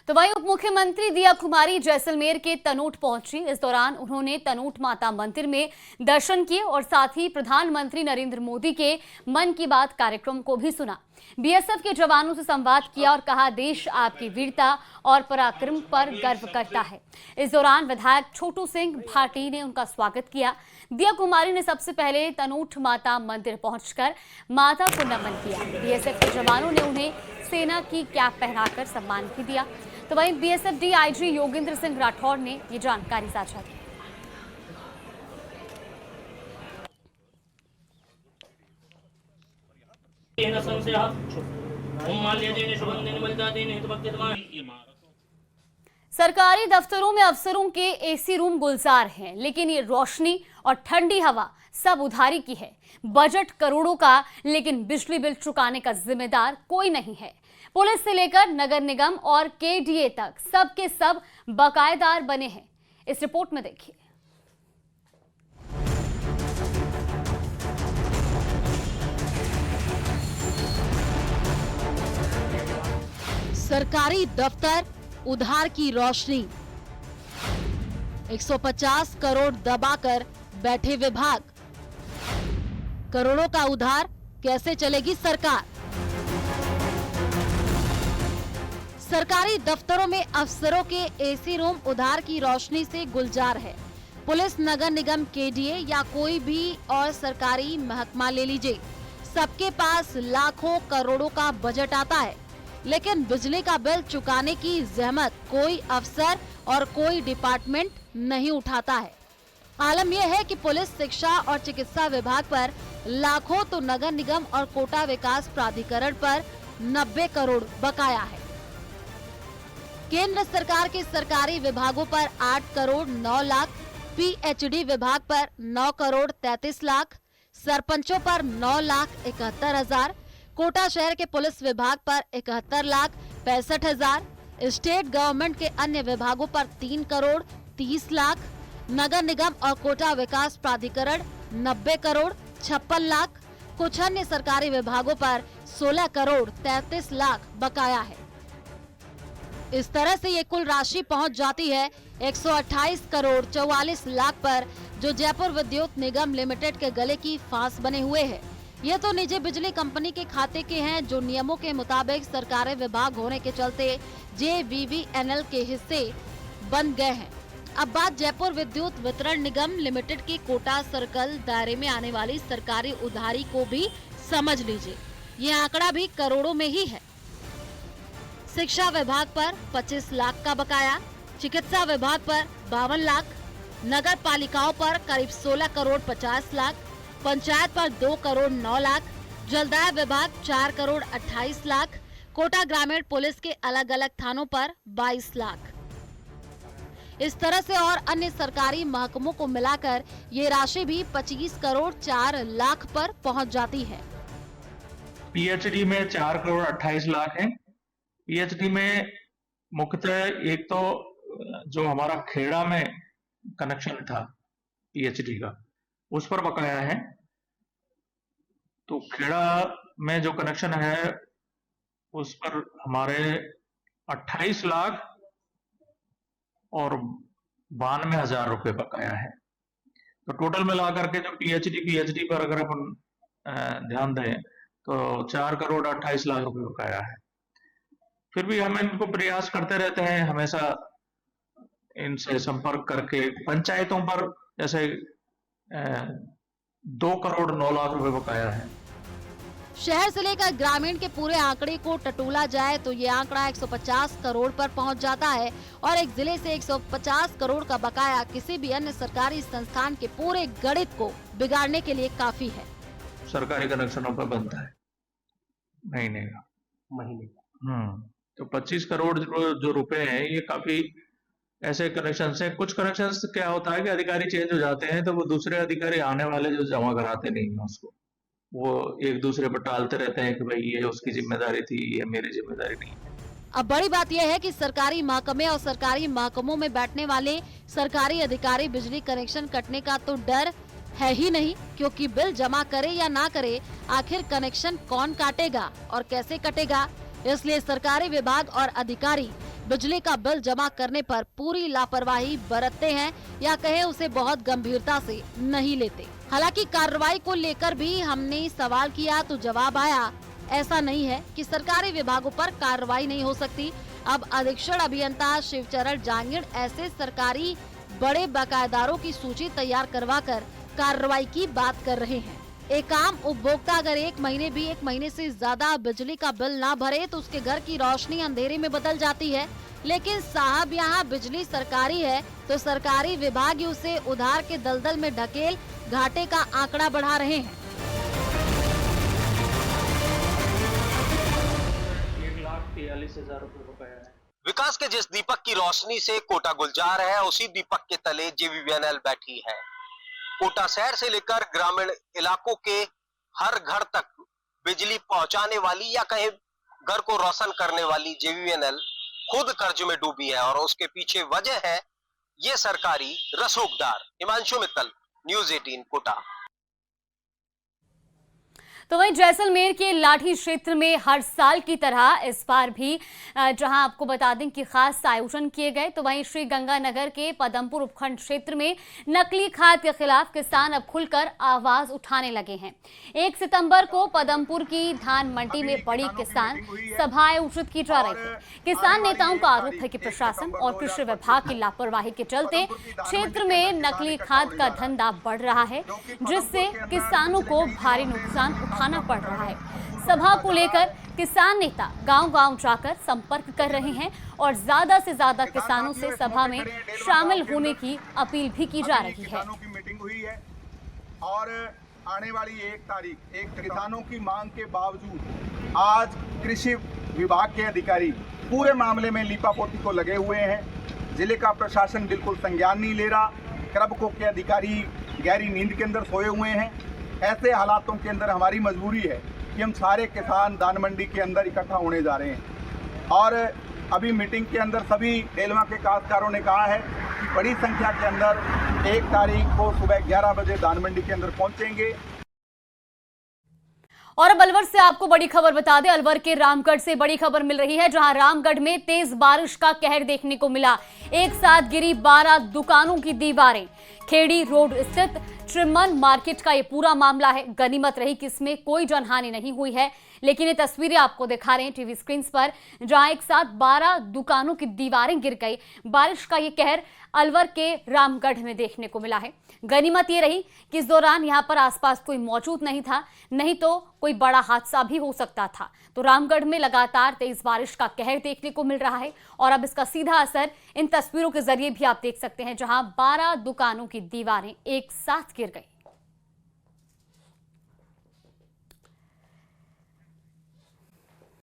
तो वहीं उप मुख्यमंत्री दिया कुमारी जैसलमेर के तनोट पहुंची। इस दौरान उन्होंने तनोट माता मंदिर में दर्शन किए और साथ ही प्रधानमंत्री नरेंद्र मोदी के मन की बात कार्यक्रम को भी सुना। बीएसएफ के जवानों से संवाद किया और कहा, देश आपकी वीरता और पराक्रम पर गर्व करता है। इस दौरान विधायक छोटू सिंह भाटी ने उनका स्वागत किया। दिया कुमारी ने सबसे पहले तनोट माता मंदिर पहुंचकर माता को नमन किया। बीएसएफ के जवानों ने उन्हें सेना की कैप पहनाकर सम्मान भी दिया। तो वहीं बीएसएफ डीआईजी योगेंद्र सिंह राठौर ने ये जानकारी साझा की। सरकारी दफ्तरों में अफसरों के एसी रूम गुलजार हैं, लेकिन ये रोशनी और ठंडी हवा सब उधारी की है। बजट करोड़ों का, लेकिन बिजली बिल चुकाने का जिम्मेदार कोई नहीं है। पुलिस से लेकर नगर निगम और केडीए तक सबके सब बकायेदार बने हैं। इस रिपोर्ट में देखिए। सरकारी दफ्तर उधार की रोशनी, 150 करोड़ दबाकर बैठे विभाग। करोड़ों का उधार, कैसे चलेगी सरकार? सरकारी दफ्तरों में अफसरों के एसी रूम उधार की रोशनी से गुलजार है। पुलिस, नगर निगम, केडीए या कोई भी और सरकारी महकमा ले लीजिए, सबके पास लाखों करोड़ों का बजट आता है, लेकिन बिजली का बिल चुकाने की जहमत कोई अफसर और कोई डिपार्टमेंट नहीं उठाता है। आलम यह है कि पुलिस, शिक्षा और चिकित्सा विभाग पर लाखों तो नगर निगम और कोटा विकास प्राधिकरण पर 90 करोड़ बकाया है। केंद्र सरकार के सरकारी विभागों पर 8 करोड़ 9 लाख, पीएचडी विभाग पर 9 करोड़ 33 लाख, सरपंचों पर 9 लाख 71 हजार, कोटा शहर के पुलिस विभाग पर 71 लाख 65 हजार, स्टेट गवर्नमेंट के अन्य विभागों पर 3 करोड़ 30 लाख, नगर निगम और कोटा विकास प्राधिकरण 90 करोड़ 56 लाख, कुछ अन्य सरकारी विभागों पर 16 करोड़ 33 लाख बकाया है। इस तरह से ये कुल राशि पहुंच जाती है 128 करोड़ 44 लाख पर, जो जयपुर विद्युत निगम लिमिटेड के गले की फांस बने हुए है। ये तो निजी बिजली कंपनी के खाते के हैं, जो नियमों के मुताबिक सरकारी विभाग होने के चलते जेवीवीएनएल के हिस्से बन गए हैं। अब बात जयपुर विद्युत वितरण निगम लिमिटेड की कोटा सर्कल दायरे में आने वाली सरकारी उधारी को भी समझ लीजिए। ये आंकड़ा भी करोड़ों में ही है। शिक्षा विभाग पर 25 लाख का बकाया, चिकित्सा विभाग पर 52 लाख, नगर पालिकाओं पर करीब 16 करोड़ 50 लाख, पंचायत पर 2 करोड़ 9 लाख, जलदाय विभाग 4 करोड़ 28 लाख, कोटा ग्रामीण पुलिस के अलग अलग थानों पर 22 लाख। इस तरह से और अन्य सरकारी महकमों को मिलाकर ये राशि भी 25 करोड़ 4 लाख पर पहुंच जाती है। पीएचडी में 4 करोड़ 28 लाख है। पीएचडी में मुख्यतः एक तो जो हमारा खेड़ा में कनेक्शन था पीएचडी का, उस पर बकाया है। तो खेड़ा में जो कनेक्शन है उस पर हमारे 28 लाख और 92 हजार रुपए बकाया है। तो टोटल मिला करके जो पीएचडी पर अगर अपन ध्यान दें तो 4 करोड़ 28 लाख रुपए बकाया है। फिर भी हम इनको प्रयास करते रहते हैं, हमेशा इनसे संपर्क करके। पंचायतों पर जैसे 2 करोड़ 9 लाख रुपए बकाया है। शहर से लेकर ग्रामीण के पूरे आंकड़े को टटोला जाए तो ये आंकड़ा 150 करोड़ पर पहुंच जाता है, और एक जिले से 150 करोड़ का बकाया किसी भी अन्य सरकारी संस्थान के पूरे गणित को बिगाड़ने के लिए काफी है। सरकारी कनेक्शनों पर बनता है महीने का। तो 25 करोड़ जो रुपए हैं, ये काफी ऐसे कनेक्शन है। कुछ कनेक्शन क्या होता है कि अधिकारी चेंज हो जाते हैं, तो वो दूसरे अधिकारी आने वाले जो जमा कराते नहीं है उसको, वो एक दूसरे पर टालते रहते हैं कि भाई ये उसकी जिम्मेदारी थी, ये मेरी जिम्मेदारी नहीं है। अब बड़ी बात यह है कि सरकारी महकमे और सरकारी महकमों में बैठने वाले सरकारी अधिकारी बिजली कनेक्शन कटने का तो डर है ही नहीं, क्योंकि बिल जमा करे या ना करे, आखिर कनेक्शन कौन काटेगा और कैसे कटेगा। इसलिए सरकारी विभाग और अधिकारी बिजली का बिल जमा करने पर पूरी लापरवाही बरतते हैं या कहे उसे बहुत गंभीरता से नहीं लेते। हालांकि कार्रवाई को लेकर भी हमने सवाल किया तो जवाब आया, ऐसा नहीं है कि सरकारी विभागों पर कार्रवाई नहीं हो सकती। अब अधीक्षण अभियंता शिवचरण जांगिड़ ऐसे सरकारी बड़े बकायेदारों की सूची तैयार करवाकर कार्रवाई की बात कर रहे हैं। एक आम उपभोक्ता अगर एक महीने से ज्यादा बिजली का बिल ना भरे तो उसके घर की रोशनी अंधेरे में बदल जाती है। लेकिन साहब यहाँ बिजली सरकारी है तो सरकारी विभाग ही उसे उधार के दलदल में ढकेल घाटे का आंकड़ा बढ़ा रहे हैं। 1,43,000 रुपये बकाया है। विकास के जिस दीपक की रोशनी से कोटा गुलजार है, उसी दीपक के तले जेवीवीएनएल बैठी है। कोटा शहर से लेकर ग्रामीण इलाकों के हर घर तक बिजली पहुंचाने वाली या कहीं घर को रोशन करने वाली जेवीवीएनएल खुद कर्ज में डूबी है और उसके पीछे वजह है ये सरकारी रसूखदार। हिमांशु मित्तल, न्यूज़ 18 कोटा। तो वहीं जैसलमेर के लाठी क्षेत्र में हर साल की तरह इस बार भी जहां आपको बता दें कि खास आयोजन किए गए, तो वहीं श्री गंगानगर के पदमपुर उपखंड क्षेत्र में नकली खाद के खिलाफ किसान अब खुलकर आवाज उठाने लगे हैं। 1 सितंबर को पदमपुर की धान मंडी में बड़ी किसान सभा आयोजित की जा रही थी। किसान नेताओं का आरोप है कि प्रशासन और कृषि विभाग की लापरवाही के चलते क्षेत्र में नकली खाद का धंधा बढ़ रहा है, जिससे किसानों को भारी नुकसान उठाना पड़ रहा है। सभा को लेकर किसान नेता गांव-गांव जाकर संपर्क कर रहे हैं और ज्यादा से ज्यादा किसानों से सभा में शामिल होने की अपील भी की जा रही है। किसानों की मीटिंग हुई है और आने वाली 1 तारीख किसानों की मांग के बावजूद आज कृषि विभाग के अधिकारी पूरे मामले में लीपापोती को लगे हुए हैं। जिले का प्रशासन बिल्कुल संज्ञान नहीं ले रहा। क्रबको के अधिकारी गहरी नींद के अंदर सोए हुए हैं। ऐसे हालातों के अंदर हमारी मजबूरी है कि हम सारे किसान दान मंडी के अंदर इकट्ठा होने जा रहे हैं और अभी मीटिंग के अंदर सभी डेलवा के काश्तकारों ने कहा है कि बड़ी संख्या के अंदर 1 तारीख को सुबह 11 बजे दान मंडी के अंदर पहुंचेंगे। और अब अलवर से आपको बड़ी खबर बता दें। अलवर के रामगढ़ से बड़ी खबर मिल रही है, जहां रामगढ़ में तेज बारिश का कहर देखने को मिला। एक साथ गिरी 12 दुकानों की दीवारें। खेड़ी रोड स्थित चिमन मार्केट का ये पूरा मामला है। गनीमत रही कि इसमें कोई जानहानि नहीं हुई है, लेकिन ये तस्वीरें आपको दिखा रहे हैं टीवी स्क्रीन पर, जहां एक साथ 12 दुकानों की दीवारें गिर गई। बारिश का ये कहर अलवर के रामगढ़ में देखने को मिला है। गनीमत ये रही कि इस दौरान यहां पर आसपास कोई मौजूद नहीं था, नहीं तो कोई बड़ा हादसा भी हो सकता था। तो रामगढ़ में लगातार तेज बारिश का कहर देखने को मिल रहा है और अब इसका सीधा असर इन तस्वीरों के जरिए भी आप देख सकते हैं, जहां 12 दुकानों की दीवारें एक साथ गिर गई।